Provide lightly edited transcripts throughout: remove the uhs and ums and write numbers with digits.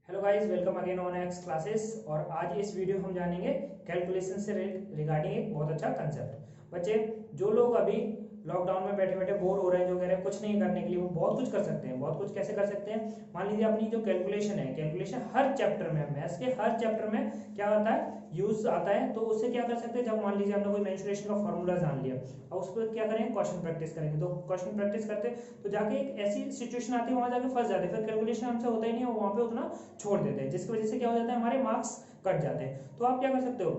Hello guys, welcome again on x classes. और आज इस वीडियो हम जानेंगे कैलकुलेशन से रिगार्डिंग एक बहुत अच्छा कंसेप्ट। बच्चे जो लोग अभी लॉकडाउन में बैठे बैठे बोर हो रहे हैं, जो कह रहे हैं कुछ नहीं करने के लिए, वो बहुत कुछ कर सकते हैं। बहुत कुछ कैसे कर सकते हैं? मान लीजिए अपनी जो कैलकुलेशन है, कैलकुलेशन हर चैप्टर में, मैथ्स के हर चैप्टर में क्या होता है, यूज आता है। तो उससे क्या कर सकते हैं, जब मान लीजिए हमने कोई मेंसुरेशन का फॉर्मूला जान लिया और उस पर क्या करेंगे, क्वेश्चन प्रैक्टिस करेंगे। तो क्वेश्चन प्रैक्टिस करते तो जाके एक ऐसी सिचुएशन आती है, वहां जाके फंस जाते हैं, फिर कैलकुलेशन हमसे होता ही नहीं है, वहां पे उतना छोड़ देते हैं, जिसकी वजह से क्या हो जाता है, हमारे मार्क्स कट जाते हैं। तो आप क्या कर सकते हो,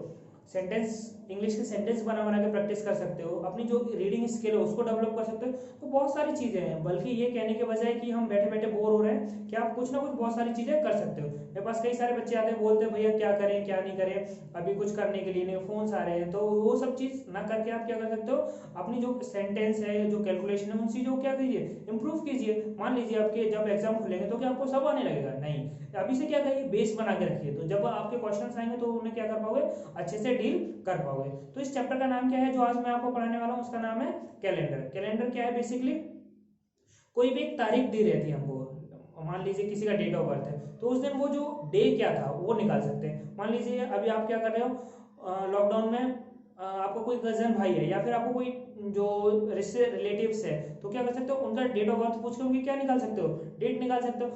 सेंटेंस, इंग्लिश के सेंटेंस बना बना के प्रैक्टिस कर सकते हो, अपनी जो रीडिंग स्किल है उसको डेवलप कर सकते हो। तो बहुत सारी चीजें हैं, बल्कि ये कहने के बजाय कि हम बैठे बैठे बोर हो रहे हैं, कि आप कुछ ना कुछ बहुत सारी चीजें कर सकते हो। मेरे पास कई सारे बच्चे आते हैं, बोलते हैं भैया क्या करें क्या नहीं करें, अभी कुछ करने के लिए नहीं, फोन आ रहे हैं। तो वो सब चीज ना करके आप क्या कर सकते हो, अपनी जो सेंटेंस है, जो कैलकुलेशन है, उन चीजों को क्या कीजिए, इंप्रूव कीजिए। मान लीजिए आपके जब एग्जाम खुलेंगे तो क्या आपको सब आने लगेगा? नहीं, अभी से क्या करिए, बेस बना के रखिए। तो जब आपके क्वेश्चंस आएंगे तो उन्हें क्या कर पाओगे, अच्छे से डील कर पाओगे। तो इस चैप्टर का नाम क्या है जो आज मैं आपको पढ़ाने वाला हूँ, उसका नाम है कैलेंडर। कैलेंडर क्या है, बेसिकली कोई भी एक तारीख दी रहती है हमको। मान लीजिए किसी का डेट ऑफ बर्थ है, तो उस दिन वो जो डे क्या था वो निकाल सकते हैं। मान लीजिए अभी आप क्या कर रहे हो, लॉकडाउन में आपका कोई कजन भाई है, या फिर आपको कोई जो रिश्ते रिलेटिव्स है, तो क्या कर सकते हो, उनका डेट ऑफ बर्थ पूछ के उनकी क्या निकाल सकते हो, डेट निकाल सकते हो।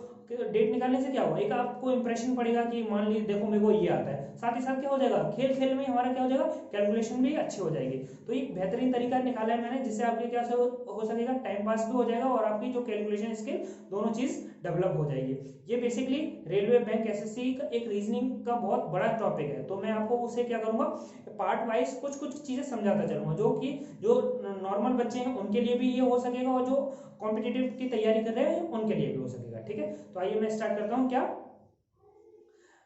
डेट निकालने से क्या होगा, एक आपको इंप्रेशन पड़ेगा कि मान लीजिए देखो मेरे को ये आता है। साथ ही साथ क्या हो जाएगा, खेल खेल में हमारा क्या हो जाएगा, कैलकुलेशन भी अच्छी हो जाएगी। तो एक बेहतरीन तरीका निकाला है मैंने, जिससे आपके क्या हो सकेगा, टाइम पास भी हो जाएगा और आपकी जो कैलकुलेशन स्किल, दोनों चीज डेवलप हो जाएगी। ये बेसिकली रेलवे, बैंक, एसएससी का एक रीजनिंग का बहुत बड़ा टॉपिक है। तो मैं आपको उसे क्या करूंगा, पार्ट वाइज कुछ कुछ चीजें समझाता चलूंगा, जो कि जो नॉर्मल बच्चे हैं उनके लिए भी ये हो सकेगा, और जो कॉम्पिटिटिव की तैयारी कर रहे हैं उनके लिए भी हो सकेगा। ठीक है, तो आइए मैं स्टार्ट करता हूँ। क्या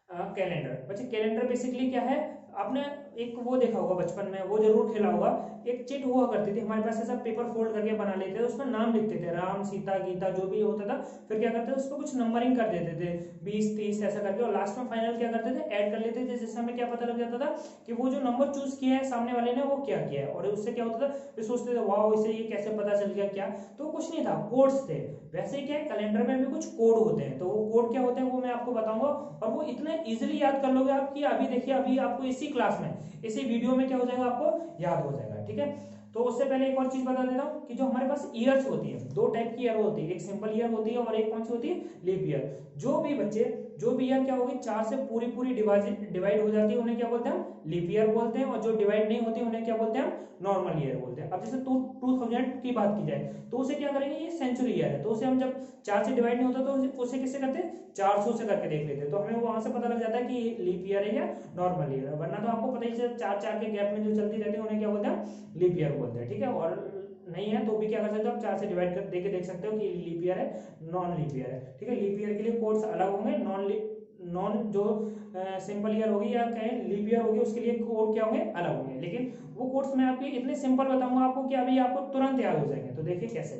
कैलेंडर, बच्चे कैलेंडर बेसिकली क्या है, आपने एक वो देखा होगा बचपन में, वो जरूर खेला होगा। एक चिट हुआ करती थी हमारे पास, ऐसा पेपर फोल्ड करके बना लेते थे, उसमें नाम लिखते थे, राम सीता गीता जो भी होता था। फिर क्या करते थे, उस पर कुछ नंबरिंग कर देते थे, 20 30 ऐसा करके, और लास्ट में फाइनल क्या करते थे, ऐड कर लेते थे, जिससे हमें क्या पता लग जाता था कि वो जो नंबर चूज किया है सामने वाले ने, वो क्या किया है। और उससे क्या होता था, फिर सोचते थे वाह इसे ये कैसे पता चल गया, क्या। तो कुछ नहीं था, कोड्स थे। वैसे ही क्या है, कैलेंडर में भी कुछ कोड होते हैं। तो वो कोड क्या होते हैं वो मैं आपको बताऊंगा, और वो इतने इजीली याद कर लोगे आप कि अभी देखिए, अभी आपको इसी क्लास में, इसी वीडियो में क्या हो जाएगा, आपको याद हो जाएगा। ठीक है, तो उससे पहले एक और चीज बता देता हूँ कि जो हमारे पास ईयर्स होती है, दो टाइप की ईयर होती है, एक सिंपल ईयर होती है और एक कौन सी होती है, लीप ईयर। जो भी बच्चे, जो भी ईयर क्या होगी, चार से पूरी पूरी डिवाइड हो जाती है, उन्हें क्या बोलते हैं, हम लीप ईयर बोलते हैं। और जो डिवाइड नहीं होती उन्हें क्या बोलते हैं, हम नॉर्मल ईयर बोलते हैं। अब जैसे 2000 की बात की जाए, तो उसे क्या करेंगे, ये सेंचुरी ईयर है, तो उसे हम जब चार से डिवाइड नहीं होता तो उसे किससे करते हैं, 400 से करके देख लेते हैं। तो हमें वहां से पता लग जाता है कि लीप ईयर है या नॉर्मल ईयर है। वरना तो आपको पता ही चल, चार चार के गैप में जो चलती रहती है उन्हें क्या बोलते हैं, लीप ईयर बोलते हैं। ठीक है, और नहीं है तो भी क्या कर सकते हो, आप चार से डिवाइड कर देके देख सकते हो कि लीप ईयर है, नॉन लीप ईयर है। ठीक है, लीप ईयर के लिए कोड्स अलग होंगे, नॉन जो सिंपल ईयर होगी या कहें लीप ईयर होगी, उसके लिए कोड क्या होंगे, अलग होंगे। लेकिन वो कोड्स मैं आपके इतने सिंपल बताऊंगा आपको कि अभी आपको तुरंत याद हो जाएंगे। तो देखिए कैसे,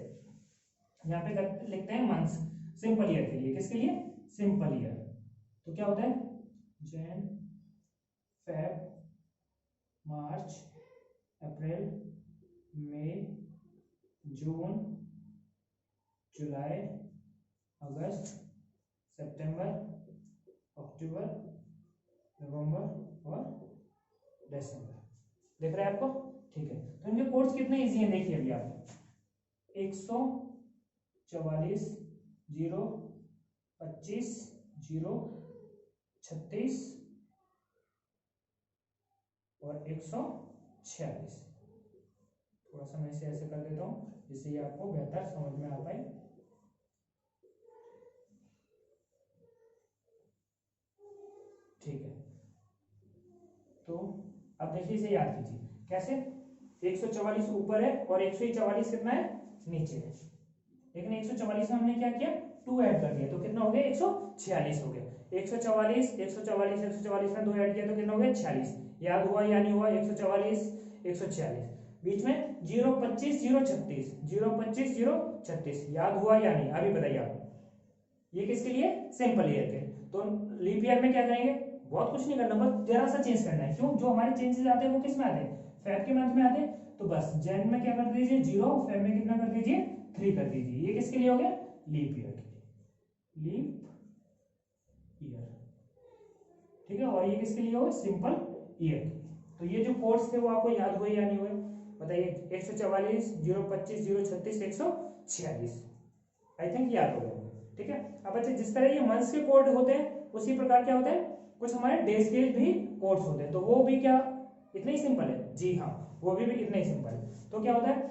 यहाँ पे लिखते हैं मंथ्स, सिंपल ईयर के लिए, किसके लिए, सिंपल ईयर। तो क्या होता है, जैन, फेब, मार्च, अप्रैल, मई, जून, जुलाई, अगस्त, सितंबर, अक्टूबर, नवंबर और दिसंबर। देख रहे हैं आपको? ठीक है, तो इनके कोड्स कितने इजी हैं, देखिए अभी आप, 144, 0, 25, 0, 36 और 146। थोड़ा सा मैं इसे ऐसे कर देता हूँ जिससे ये आपको बेहतर समझ में आ पाए। ठीक है, तो अब देखिए इसे याद कीजिए कैसे, 144 ऊपर है और 144 कितना है, नीचे है। लेकिन 144 में हमने क्या किया, 2 ऐड कर दिया, तो कितना हो गया, 146 हो गया। 144 144 144 में 2 ऐड किया तो कितना हो गया, 46। याद हुआ या नहीं हुआ, 144 146, बीच में 0 25 0 36, 0 25 0 36, याद हुआ या नहीं, अभी बताइए आप। ये किसके लिए, सिंपल ईयर के। तो लीप ईयर में क्या करेंगे, बहुत कुछ नहीं करना, बस जरा सा चेंज करना है। क्यों, जो हमारे चेंजेस आते हैं वो किस में आते हैं, फेब के मंथ में आते हैं। तो बस जैन में क्या कर दीजिए 0, फेब में कितना कर दीजिए 3 कर दीजिए। ये किसके लिए हो गया, लीप ईयर के लिए, लीप ईयर। ठीक है, और ये किसके लिए हुआ, सिंपल ईयर के लिए। तो ये जो कोड्स थे वो आपको याद हुए या नहीं हुए, बताइए। 144, 025, 036, 146, आई थिंक याद हो गए। ठीक है, अब बच्चे जिस तरह ये मंथ्स के कोड होते हैं उसी प्रकार क्या होते हैं, कुछ हमारे डेज के भी कोड्स होते हैं। तो वो भी क्या इतने ही सिंपल है, जी हाँ, वो भी इतने ही सिंपल है। तो क्या होता है,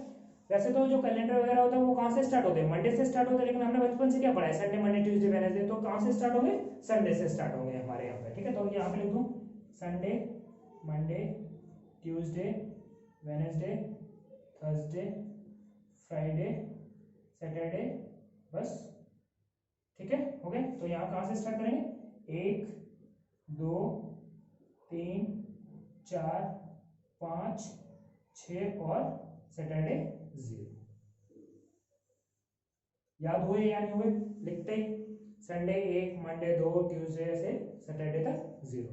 वैसे तो जो कैलेंडर वगैरह होता है वो कहाँ से स्टार्ट होते हैं, मंडे से स्टार्ट होते हैं, लेकिन हमने बचपन से क्या पढ़ा है, संडे मंडे ट्यूसडे वेडनेसडे, तो कहाँ से स्टार्ट होंगे, संडे से स्टार्ट होंगे हमारे यहाँ पे। ठीक है, तो यहाँ पे लिख दूं Sunday, Monday, Tuesday, Wednesday, Thursday, Friday, Saturday, बस। ठीक है, हो गए। तो यहाँ कहाँ से स्टार्ट करेंगे, 1 2 3 4 5 6 और सैटरडे 0। याद हुए या नहीं हुए, लिखते ही संडे 1, मंडे 2, ट्यूसडे से सैटरडे तक 0।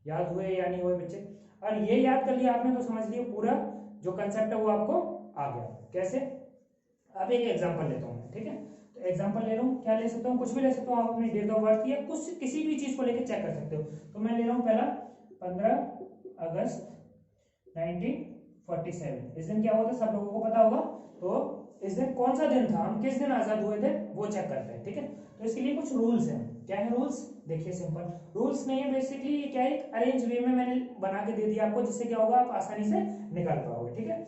याद हुए या नहीं हुए बच्चे, और ये याद कर लिया आपने तो समझ लिया पूरा जो कंसेप्ट है वो आपको आ गया। कैसे, अब एक एग्जांपल लेता हूँ, ठीक है। तो एग्जांपल ले रहा हूँ, क्या ले सकता हूँ, कुछ भी ले सकता हूँ, आप अपनी डेट ऑफ बर्थ की या कुछ किसी भी चीज को लेकर चेक कर सकते हो। तो मैं ले रहा हूँ पहला 15 अगस्त 1947। इस दिन क्या हुआ था, सब लोगों को पता होगा। तो इस दिन कौन सा दिन था, हम किस दिन आजाद हुए थे वो चेक करते हैं। ठीक है, तो इसके लिए कुछ रूल्स हैं। क्या है रूल्स, देखिए सिंपल रूल्स नहीं है, बेसिकली क्या है, एक अरेंज वे में मैंने बना के दे दिया आपको, जिससे क्या होगा आप आसानी से निकाल पाओगे। ठीक है,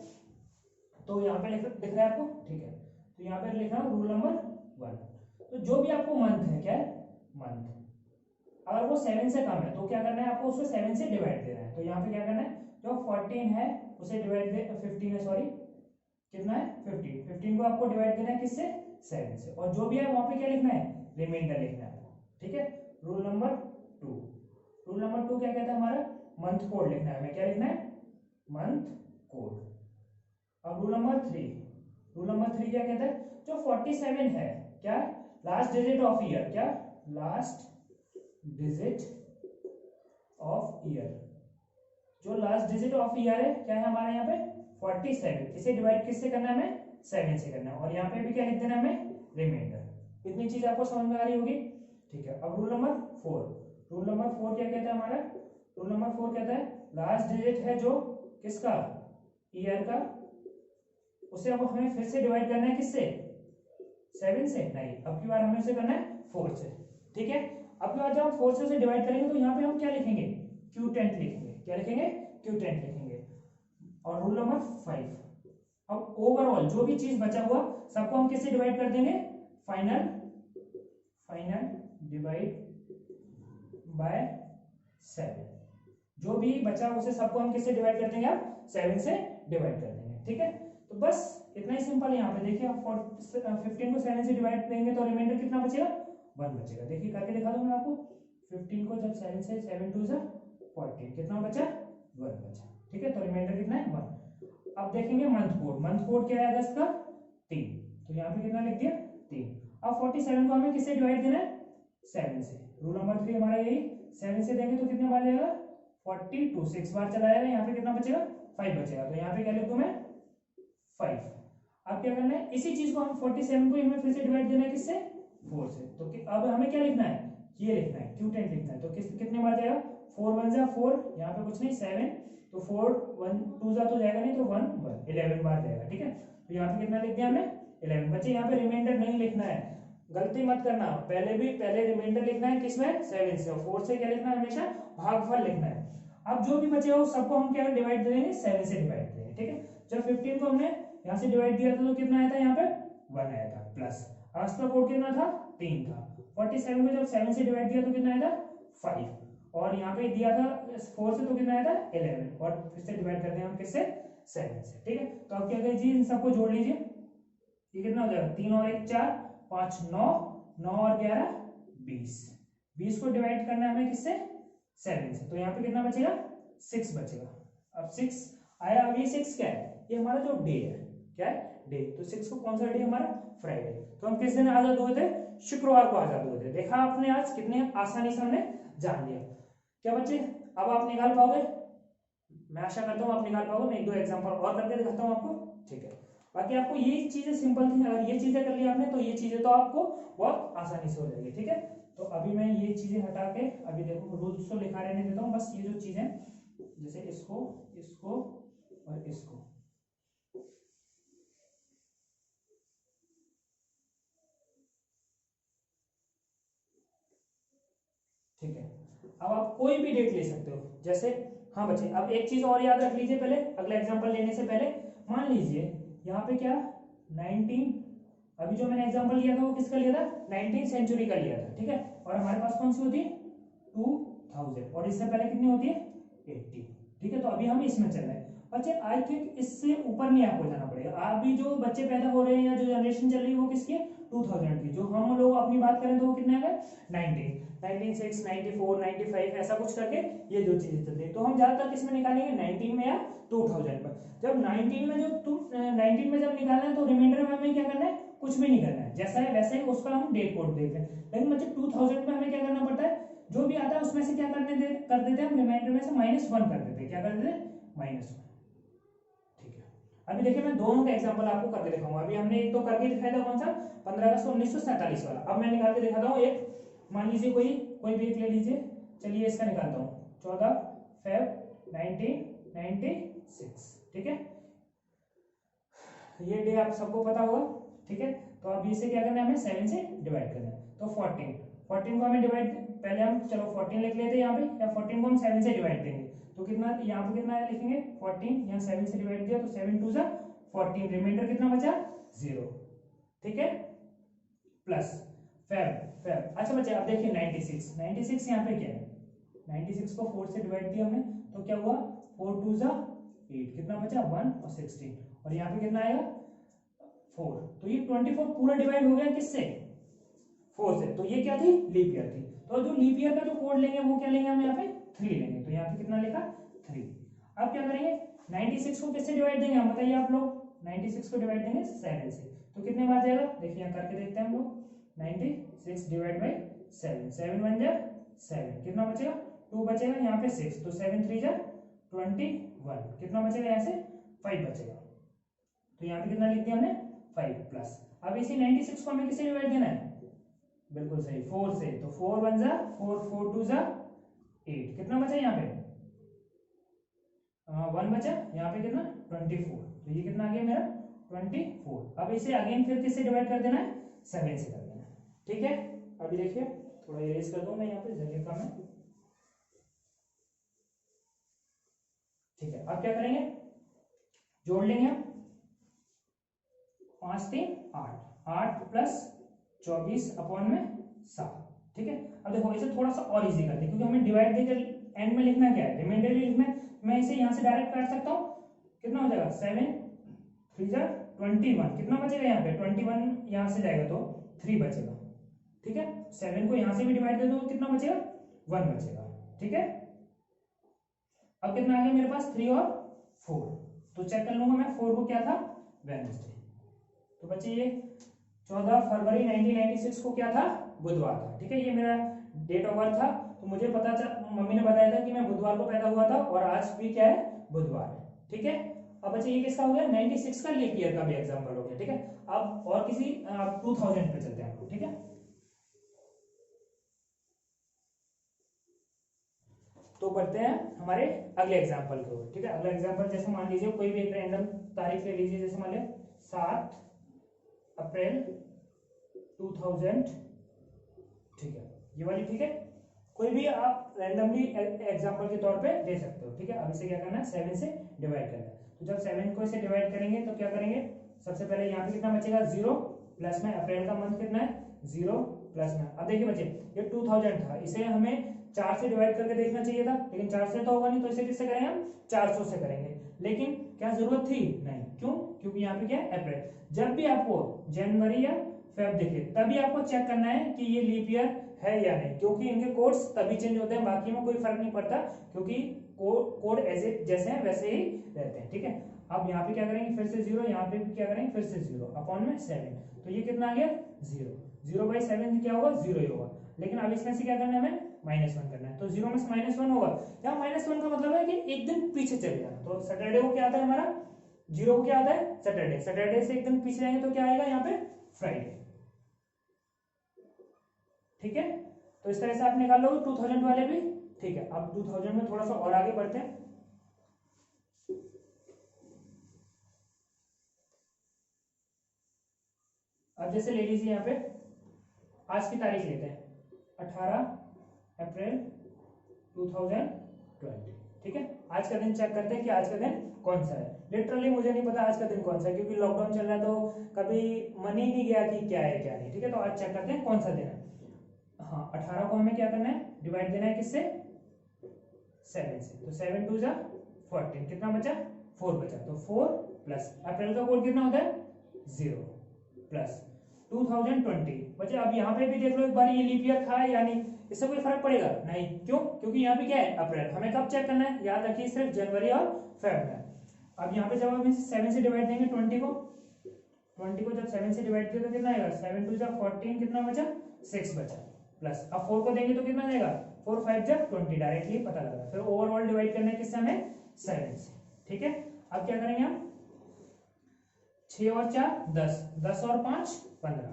तो यहाँ पे दिख रहा है आपको, ठीक है। तो यहाँ पे लिख रहा हूँ रूल नंबर 1। तो जो भी आपको मंथ है, क्या है मंथ, अगर वो 7 से कम है तो क्या करना है आपको, उसको 7 से डिवाइड देना है। तो यहाँ पे क्या करना है, जो 14 है उसे डिवाइड 15 है, सॉरी कितना है 15 को आपको डिवाइड देना है किससे, 7 से। और जो भी है वहां पे क्या लिखना है, रिमाइंडर लिखना है आपको। ठीक है, रूल नंबर 2। रूल नंबर 2 क्या कहता है, हमारा मंथ कोड लिखना है हमें। क्या लिखना है, मंथ कोड। अब रूल नंबर 3, रूल नंबर 3 क्या कहता है, जो 47 है, क्या लास्ट डिजिट ऑफ ईयर, क्या लास्ट डिजिट ऑफ ईयर, जो लास्ट डिजिट ऑफ ईयर है क्या है हमारे यहाँ पे 47, इसे डिवाइड किससे करना है, हमें 7 से करना है। और यहाँ पे भी क्या लिख देना है हमें, रिमाइंडर। इतनी चीज आपको समझ में आ रही होगी। ठीक है, अब रूल नंबर 4, रूल नंबर 4 क्या कहता है हमारा, रूल नंबर 4 कहता है लास्ट डिजिट है जो किसका, ईयर का, उसे अब हमें फिर से डिवाइड करना है किससे, 7 से नहीं, अब की बार हमें उसे करना है 4 से। ठीक है, अब की बार जब हम 4 से उसे डिवाइड करेंगे तो यहाँ पे हम क्या लिखेंगे, क्यूटेंट लिखेंगे। क्या लिखेंगे, क्यूटेंट लिखेंगे। और रूल नंबर 5, अब ओवरऑल जो भी चीज बचा हुआ सबको हम किससे डिवाइड कर देंगे, फाइनल, फाइनल डिवाइड बाय 7। जो भी बचा उसे सबको हम किससे डिवाइड कर देंगे, आप 7 से डिवाइड कर देंगे। ठीक है, तो बस इतना ही सिंपल है। यहाँ पे देखिए आप 15 को 7 से डिवाइड देंगे तो रिमाइंडर कितना बचेगा, 1 बचेगा। देखिए करके दिखा दूं मैं आपको, 15 को जब 7 से 7 2 14, कितना बचा, 1 बचा। ठीक है, तो रिमाइंडर कितना है, 1। अब देखेंगे मंथ कोड, मंथ कोड क्या है अगस्त का 3, तो यहाँ पे कितना लिख दिया 3। अब 47 को हमें किससे डिवाइड देना है, 7 से। रूल नंबर 3 हमारा यही, 7 से देंगे तो कितने बार जाएगा 42, 6 बार चला जाएगा, यहाँ पे कितना बचेगा 5 बचेगा। तो यहाँ पे क्या लिख दूं मैं 5। अब क्या करना है, इसी चीज को हम 47 को हमें फिर से डिवाइड देना है किससे, 4 से। तो अब हमें क्या लिखना है, ये लिखना है, क्यूटेंट लिखना है। तो कितने बार जाएगा, 4 1 जा 4, यहाँ पे कुछ नहीं 7, तो 4 1 2 जा तो जाएगा नहीं, तो 1 1 11 बार जाएगा। ठीक है, तो यहाँ पे कितना लिख दिया हमने 11। बच्चे यहाँ पे रिमाइंडर नहीं लिखना है, गलती मत करना, पहले रिमाइंडर लिखना है किसमें, 7 से। 4 से क्या लिखना है, हमेशा भागफल लिखना है। अब जो भी बचेगा वो सबको हम क्या डिवाइड देंगे, 7 से डिवाइड देंगे। ठीक है, जब 15 को हमने यहाँ से डिवाइड दिया था तो कितना आया था, यहाँ पे 1 आया था प्लस। आज का कोड कितना था, 3 था। 47 को जब 7 से डिवाइड दिया तो कितना आया था 5, और यहाँ पे दिया था 4 से तो कितना आया था 11, और फिर से डिवाइड करते हैं हम किससे, 7 से। ठीक है, तो अब क्या कीजिए, इन सबको जोड़ लीजिए, ये कितना हो जाएगा, 3 और 1 4, 5 9, 9 और 11 20। 20 को डिवाइड करना है हमें किससे, 7 से। तो यहाँ पे कितना बचेगा, 6 बचेगा। अब 6 आया। अब ये 6 क्या है, ये हमारा जो डे है, क्या है डे। तो 6 को कौन सा डे हमारा, फ्राइडे। तो हम किस दिन आजाद हुए थे, शुक्रवार को आजाद हुए थे। देखा आपने आज कितने आसानी से हमने जान लिया। क्या बच्चे अब आप निकाल पाओगे, मैं आशा करता हूँ आप निकाल पाओगे। मैं 1-2 एग्जांपल और करके दिखाता हूँ आपको। ठीक है, बाकी आपको ये चीजें सिंपल थी, अगर ये चीजें कर ली आपने तो ये चीजें तो आपको बहुत आसानी से हो जाएगी। ठीक है, तो अभी मैं ये चीजें हटा के अभी देखो रूल्स तो लिखा रहने देता हूँ, बस ये जो चीजें जैसे इसको इसको और इसको, ठीक है। अब आप कोई भी डेट ले सकते हो, जैसे हाँ बच्चे अब एक चीज और याद रख लीजिए पहले, अगला एग्जांपल लेने से पहले मान लीजिए यहाँ पे क्या 19, अभी जो मैंने एग्जांपल लिया था वो किसका लिया था, 19 सेंचुरी का लिया था, ठीक है। और हमारे पास कौन सी होती है 2000, और इससे पहले कितनी होती है 80, ठीक है। तो अभी हम इसमें चल रहे हैं बच्चे, आई थिंक इससे ऊपर नहीं आपको जाना पड़ेगा। अभी जो बच्चे पैदा हो रहे हैं या जो जनरेशन चल रही है वो किसकी है 2000 की, जो हम लोग अपनी बात करें तो वो कितने है 19, 96, 94, 95 ऐसा कुछ करके ये जो चीजें चलती है। तो हम ज्यादातर किसमें निकालेंगे 19 में या 2000 में। जब 19 में जब तुम 19 में जब निकालना है तो रिमाइंडर में हमें क्या करना है, कुछ भी नहीं करना है, जैसा है वैसे ही उसका हम डेट कोड देते हैं। लेकिन बच्चे 2000 में हमें क्या करना पड़ता है, जो भी आता है उसमें से क्या कर देते हैं हम, रिमाइंडर में से -1 कर देते हैं। क्या कर देते हैं -1, ठीक है। अभी देखिए मैं दोनों का एग्जांपल आपको करके दिखाऊंगा। अभी हमने एक तो करके दिखाया था कौन सा 15 अगस्त 1947 वाला, अब मैं निकाल के दिखाता हूँ एक, मान लीजिए कोई भी एक ले लीजिए, चलिए इसका निकालता हूँ 14 फेब 1996, ठीक है। ये डे आप सबको पता होगा, ठीक है। तो अब इसे क्या करना है हमें 7 से डिवाइड करना है, तो 14 को हमें डिवाइड, पहले हम चलो 14 लिख लेते हैं यहाँ पे, या 14 को हम 7 से डिवाइड देंगे तो कितना यहाँ पे कितना है लिखेंगे 14, यहाँ 7 से डिवाइड दिया तो 7 2 जा 14, रिमाइंडर कितना बचा 0, ठीक है, प्लस फेब। अच्छा बच्चे अब देखिए 96 यहाँ पे क्या है, 96 को 4 से डिवाइड दिया हमने तो क्या हुआ 4 2 जा 8, कितना बचा 1 और 16, और यहाँ पे कितना आएगा 4, तो ये 24 पूरा डिवाइड हो गया किससे 4 से। तो ये क्या थी लीप ईयर थी, तो जो लीप ईयर का जो कोड लेंगे वो क्या लेंगे हम यहाँ पे 3 लेंगे, तो यहाँ पे कितना लिखा 3। अब क्या करेंगे 96 को किससे डिवाइड देंगे हम बताइए आप लोग, 96 को डिवाइड देंगे 7 से, तो कितने बार जाएगा देखिए यहाँ करके देखते हैं हम लोग, 96 डिवाइड बाई 7, 7 1 जा 7, कितना बचेगा 2 बचेगा, यहाँ पे 6, तो 7 3 जा 21, कितना बचेगा यहाँ से 5 बचेगा, तो यहाँ पे कितना लिख दिया हमने 5 प्लस। अब इसी 96 को हमें किससे डिवाइड देना है, बिल्कुल सही 4 से, तो 4 1 जा 4, 4 2 जा 8, कितना बचा यहाँ पे 1 बचा, यहाँ पे कितना 24, तो ये कितना आ गया मेरा 24। अब इसे अगेन फिर किससे डिवाइड कर देना है 7 से कर देना है, ठीक है। अभी देखिए थोड़ा इरेज कर दूं मैं, यहाँ पे जगह कम है, ठीक है। अब क्या करेंगे जोड़ लेंगे हम 5 3 8, 8 प्लस 24 अपॉन में 7, ठीक है। अब देखो इसे थोड़ा सा और इजी करते हैं, क्योंकि हमें डिवाइड देकर एंड में लिखना क्या है रिमाइंडर ही लिखना है। मैं इसे यहाँ से डायरेक्ट काट सकता हूँ, कितना हो जाएगा 7 3 जा 21, कितना बचेगा यहाँ पे 21, यहाँ से जाएगा तो 3 बचेगा, ठीक है। 7 को यहाँ से भी डिवाइड कर दो कितना बचेगा 1 बचेगा, ठीक है। अब कितना आ गया मेरे पास 3 और 4, तो चेक कर लूंगा मैं 4 को क्या था वेडनेसडे, तो बच्चे ये 14 फरवरी 1996 को क्या था बुधवार था, ठीक है। ये मेरा डेट ऑफ बर्थ था, तो मुझे पता चल मम्मी ने बताया था कि मैं बुधवार को पैदा हुआ था और आज भी क्या है बुधवार है, ठीक है। अब बच्चे ये किसका हो गया 96 का लीप ईयर का भी एग्जांपल हो गया, ठीक है। अब और किसी 2000 पे चलते हैं, ठीक है। तो बढ़ते हैं हमारे अगले एग्जांपल की ओर, ठीक है। अगला एग्जांपल जैसे मान लीजिए कोई भी एक रैंडम तारीख ले लीजिए, जैसे मान लीजिए 7 अप्रैल 2000, ठीक है ये वाली, ठीक है। कोई भी आप रैंडमली एग्जांपल के तौर पे दे सकते हो, ठीक है। अब इसे क्या करना है 7 से डिवाइड करना है, तो जब 7 को इसे डिवाइड करेंगे तो क्या करेंगे सबसे पहले यहाँ पे कितना बचेगा 0 प्लस में अप्रैल का मंथ कितना है 0 प्लस में। अब देखिए बच्चे ये 2000 था, इसे हमें 4 से डिवाइड करके देखना चाहिए था, लेकिन 4 से तो होगा नहीं, तो इसे किससे करेंगे हम 400 से करेंगे। लेकिन क्या जरूरत थी नहीं, क्यों, क्योंकि यहाँ पे क्या है अप्रैल। जब भी आपको जनवरी या फेब दिखे तभी आपको चेक करना है कि ये लीप ईयर है या नहीं, क्योंकि इनके कोड्स तभी चेंज होते हैं, बाकी में कोई फर्क नहीं पड़ता, क्योंकि कोड ऐसे जैसे हैं वैसे ही रहते हैं, ठीक है। अब यहाँ पे क्या करेंगे फिर से 0, यहाँ पे भी क्या करेंगे फिर से 0 अपॉन में 7, तो ये कितना आ गया 0, 0 बाई 7 क्या होगा 0 ही होगा। लेकिन अब इसमें से क्या करना है हमें -1 करना है, तो 0 में से -1 होगा, यहाँ -1 का मतलब है कि एक दिन पीछे चले जाना। तो सैटरडे को क्या आता है हमारा 0 को क्या आता है सैटरडे, सैटरडे से एक दिन पीछे जाएंगे तो क्या आएगा यहाँ पे फ्राइडे, ठीक है। तो इस तरह से आप निकाल लोगे 2000 वाले भी। ठीक है, अब 2000 में थोड़ा सा और आगे बढ़ते हैं। अब जैसे ले लीजिए यहाँ पे आज की तारीख लेते हैं 18 अप्रैल 2020। ठीक है, आज का दिन चेक करते हैं कि आज का दिन कौन सा है। लिटरली मुझे नहीं पता आज का दिन कौन सा है, क्योंकि लॉकडाउन चल रहा है तो कभी मन ही नहीं गया कि क्या है क्या नहीं। ठीक है, तो आज चेक करते हैं कौन सा दिन है। हाँ, 18 को हमें क्या करना है, डिवाइड देना है किससे, 7 से। तो 7 2 जा 14, कितना बचा, 4 बचा। तो 4 प्लस अप्रैल का कोड कितना होता है, 0 प्लस 2020 बचे। अब यहाँ पे भी देख लो एक बार, ये लीप ईयर था या नहीं, इससे कोई फर्क पड़ेगा नहीं। क्यों, क्योंकि यहाँ पे क्या है, अप्रैल। हमें कब चेक करना है, याद रखिए सिर्फ जनवरी और फेब में। अब यहाँ पे जब हम 7 से डिवाइड देंगे 20 को जब 7 से डिवाइड किया तो कितना आएगा, 7 2 जा 14, कितना बचा, 6 बचा। प्लस अब 4 को देंगे तो कितना आएगा, 4 5 जा 20, डायरेक्टली पता लगा। फिर ओवरऑल डिवाइड करना है किससे, हमें 7 से। ठीक है, अब क्या करेंगे हम, 6 और 4 10, 10 और 5 15,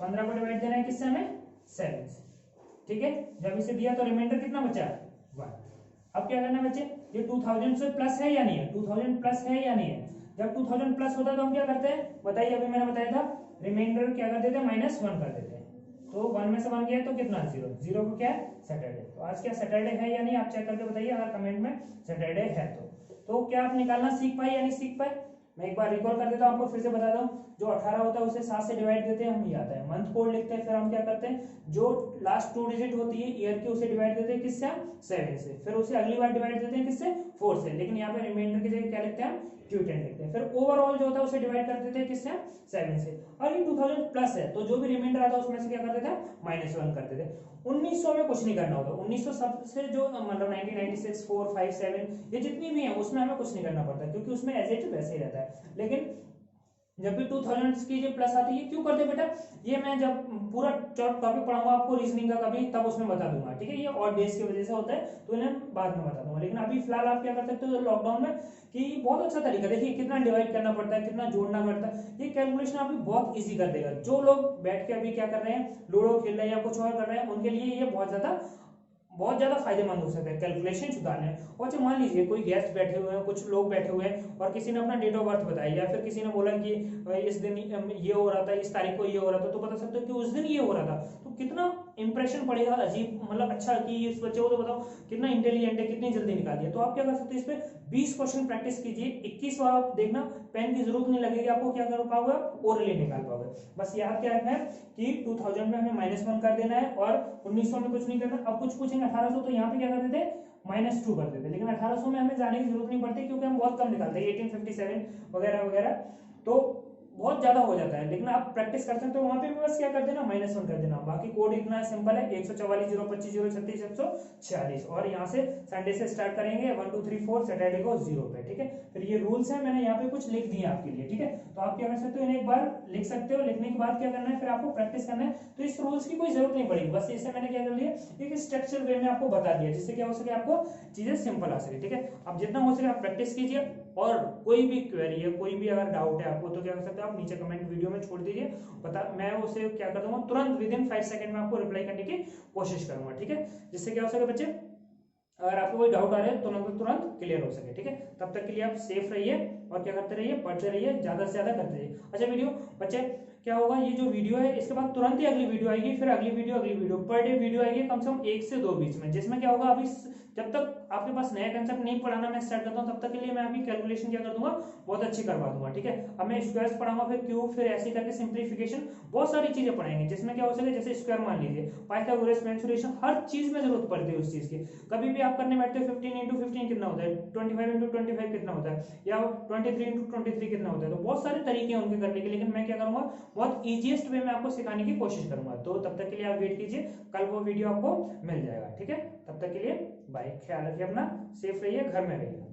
15 को डिवाइड देना है किससे, हमें 7 से। ठीक है, जब इसे दिया तो रिमाइंडर कितना बचा, 1। अब क्या करना है बच्चे, ये 2000 से प्लस है या नहीं है, 2000 प्लस है या नहीं है। जब 2000 प्लस होता है तो हम क्या करते हैं बताइए, अभी मैंने बताया था, रिमाइंडर क्या कर देते हैं, -1 कर देते हैं। तो 1 में से 1 गया तो कितना, 0। 0 को क्या है, सैटरडे। तो आज क्या सैटरडे है या नहीं, आप चेक करके बताइए अगर कमेंट में सैटरडे है तो क्या आप निकालना सीख पाए या नहीं सीख पाए। मैं एक बार रिकॉल कर देता हूँ आपको, फिर से बताता हूँ। जो 18 होता है उसे 7 से डिवाइड देते हैं, हम ये आता है मंथ कोड लिखते हैं। फिर हम क्या करते हैं, जो लास्ट 2 डिजिट होती है ईयर की, उसे डिवाइड देते हैं किससे, 7 से। फिर उसे अगली बार डिवाइड देते हैं किससे, 4 से। लेकिन यहाँ पे रिमाइंडर की जगह क्या लिखते हैं, Q10 लिखते हैं। फिर ओवरऑल जो होता है उसे डिवाइड कर देते हैं किससे, 7 से। और ये 2000 प्लस है तो जो भी रिमाइंडर आता है उसमें से क्या कर देते हैं, -1 कर देते हैं। 1900 में कुछ नहीं करना होता। 1900 सबसे जो मतलब 1996 4 5 7 ये जितनी भी है उसमें हमें कुछ नहीं करना पड़ता, क्योंकि उसमें एज इट वैसे ही रहता है। लेकिन जब भी 2000 की जो प्लस आती है, क्यों करते बेटा, ये मैं जब पूरा टॉपिक पढ़ाऊंगा आपको रीजनिंग का कभी, तब उसमें बता दूंगा। ठीक है, ये और डेज की वजह से होता है तो इन्हें बाद में बता दूंगा। लेकिन अभी फिलहाल आप क्या कर सकते हो लॉकडाउन में, कि बहुत अच्छा तरीका, देखिए कितना डिवाइड करना पड़ता है, कितना जोड़ना पड़ता है। ये कैलकुलेशन अभी बहुत इजी कर देगा। जो लोग बैठ के अभी क्या कर रहे हैं, लूडो खेल रहे हैं या कुछ और कर रहे हैं, उनके लिए ये बहुत ज्यादा फायदेमंद हो सकता है कैलकुलेशन सुधारने। और जो मान लीजिए कोई गेस्ट बैठे हुए हैं, कुछ लोग बैठे हुए हैं और किसी ने अपना डेट ऑफ बर्थ बताया, या फिर किसी ने बोला कि इस दिन ये हो रहा था, इस तारीख को ये हो रहा था, तो बता सकते हो कि उस दिन ये हो रहा था। तो कितना इंप्रेशन पड़ेगा अजीब, मतलब अच्छा, कि इस बच्चे को तो बताओ कितना इंटेलिजेंट है, कितनी जल्दी निकाल दिया। तो आप क्या कर सकते हो, इस पे 20 क्वेश्चन प्रैक्टिस कीजिए। 21 आप देखना, पेन की जरूरत नहीं लगेगी आपको, क्या कर पाओगे, ओरली निकाल पाओगे। बस याद क्या रखना है कि 2000 में हमें -1 कर देना है और 1900 में कुछ नहीं करना। अब कुछ पूछेंगे 1800, तो यहाँ पे क्या कर देते हैं, -2 कर देते हैं। लेकिन 1800 में हमें जाने की जरूरत नहीं पड़ती, क्योंकि हम बहुत कम निकालते हैं, 1857 वगैरह वगैरह, तो बहुत ज्यादा हो जाता है। लेकिन आप प्रैक्टिस कर सकते हो वहां पे भी, बस क्या कर देना, -1 कर देना। बाकी कोड इतना सिंपल है, 144 025 036 146। और यहाँ से संडे से स्टार्ट करेंगे 1 2 3 4, सैटरडे को 0 पे। ठीक है, फिर ये रूल्स है, मैंने यहाँ पे कुछ लिख दिए आपके लिए। ठीक है, तो आप क्या कर सकते हो, इन्हें एक बार लिख सकते हो। लिखने के बाद क्या करना है, फिर आपको प्रैक्टिस करना है। तो इस रूल्स की कोई जरूरत नहीं पड़ेगी, बस इसे मैंने क्या कर लिया, एक स्ट्रक्चर वे में आपको बता दिया, जिससे क्या हो सके, आपको चीजें सिंपल आ सके। ठीक है, अब जितना हो सके आप प्रैक्टिस कीजिए। और कोई भी क्वेरी है, कोई भी अगर डाउट है आपको, तो क्या कर सकते हो आप नीचे कमेंट वीडियो में छोड़ दीजिए, मैं उसे क्या कर दूंगा, तुरंत विद इन 5 सेकंड में आपको रिप्लाई करने की कोशिश करूंगा। ठीक है, जिससे क्या हो सके बच्चे, अगर आपको कोई डाउट आ रहा है तो तुरंत क्लियर हो सके। ठीक है, तब तक के लिए आप सेफ रहिए और क्या करते रहिए, पढ़ते रहिए, ज्यादा से ज्यादा करते रहिए। अच्छा वीडियो बच्चे, क्या होगा, ये जो वीडियो है इसके बाद तुरंत ही अगली वीडियो आएगी, फिर अगली वीडियो पर डे वीडियो आएगी कम से कम 1 से 2 बीच में। जिसमें क्या होगा, अभी जब तक आपके पास नया कंसेप्ट नहीं पढ़ाना मैं स्टार्ट करता हूँ, तब तक के लिए मैं अभी कैलकुलेशन क्या कर दूंगा, बहुत अच्छी करवा दूंगा। ठीक है, अब मैं स्क्वायर्स पढ़ाऊंगा, फिर क्यूब, फिर ऐसे करके सिंप्लीफिकेशन, बहुत सारी चीजें पढ़ाएंगे। जिसमें क्या हो सके, जैसे स्क्वायर मान लीजिए, पाइथागोरस, मेंसुरेशन, हर चीज में जरूरत पड़ती है उस चीज की। कभी भी आप करने बैठते हो 15 × 15 कितना होता है, 25 × 25 कितना होता है, या 23 × 23 कितना होता है। तो बहुत सारे तरीके हैं उनके करने के, लेकिन मैं क्या करूंगा, बहुत ईजीएस्ट वे में आपको सिखाने की कोशिश करूंगा। तो तब तक के लिए आप वेट कीजिए, कल वो वीडियो आपको मिल जाएगा। ठीक है, तब तक के लिए बाय, ख्याल रखिए अपना, सेफ रहिए, घर में रहिए।